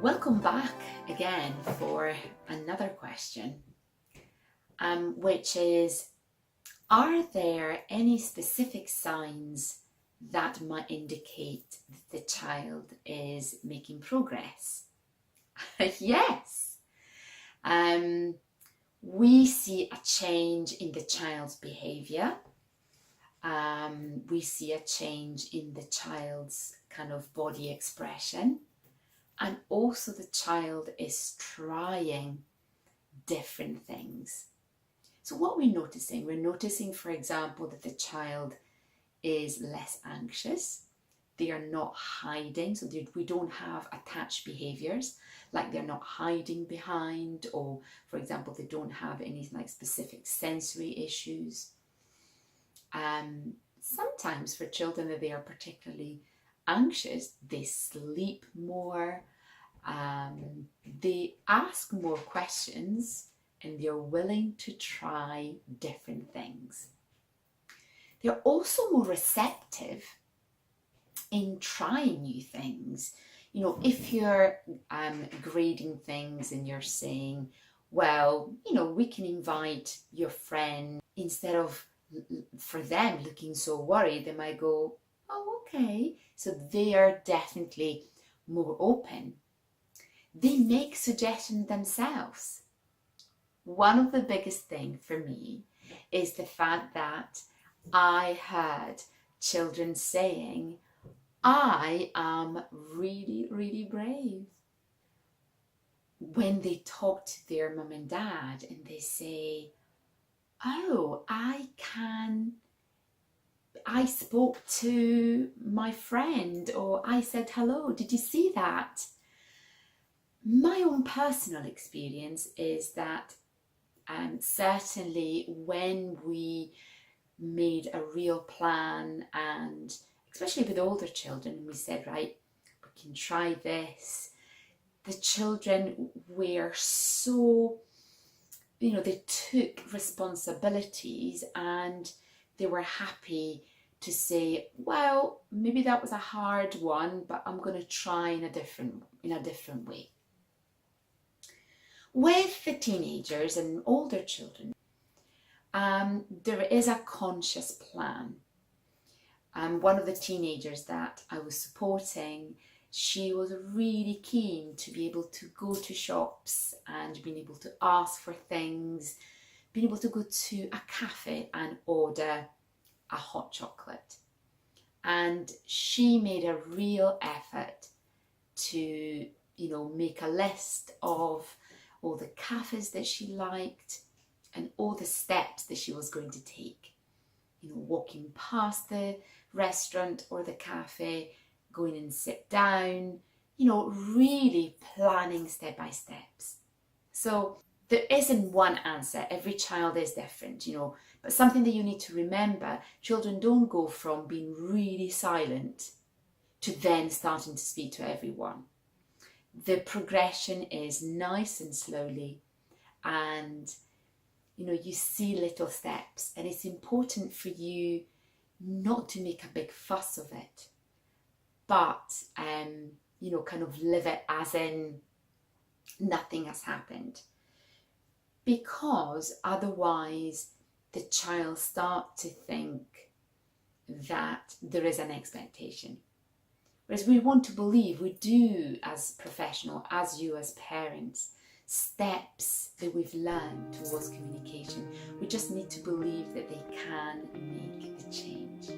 Welcome back again for another question, which is, are there any specific signs that might indicate that the child is making progress? Yes. We see a change in the child's behaviour. We see a change in the child's kind of body expression. And also the child is trying different things. So what we're noticing, for example, that the child is less anxious. They are not hiding, so we don't have attached behaviours, like they're not hiding behind, or for example, they don't have any like specific sensory issues. Sometimes for children that they are particularly anxious, they sleep more, they ask more questions, and they're willing to try different things. They're also more receptive in trying new things. You know, if you're grading things and you're saying, well, you know, we can invite your friend, instead of for them looking so worried, they might go, oh, okay. So they are definitely more open. They make suggestions themselves. One of the biggest things for me is the fact that I heard children saying, I am really, really brave. When they talk to their mum and dad and they say, oh, I spoke to my friend, or I said hello, did you see that? My own personal experience is that certainly when we made a real plan, and especially with older children, and we said, right, we can try this, the children were so, you know, they took responsibilities and they were happy to say, well, maybe that was a hard one, but I'm going to try in a different way. With the teenagers and older children, there is a conscious plan. One of the teenagers that I was supporting, she was really keen to be able to go to shops and being able to ask for things, being able to go to a cafe and order a hot chocolate. And she made a real effort to, you know, make a list of all the cafes that she liked and all the steps that she was going to take. You know, walking past the restaurant or the cafe, going and sit down, you know, really planning step by steps. So there isn't one answer. Every child is different, you know, but something that you need to remember, children don't go from being really silent to then starting to speak to everyone. The progression is nice and slowly, and you know, you see little steps, and it's important for you not to make a big fuss of it, but you know, kind of live it as in nothing has happened, because otherwise the child starts to think that there is an expectation. Whereas we want to believe, we do as professional, as you as parents, steps that we've learned towards communication. We just need to believe that they can make the change.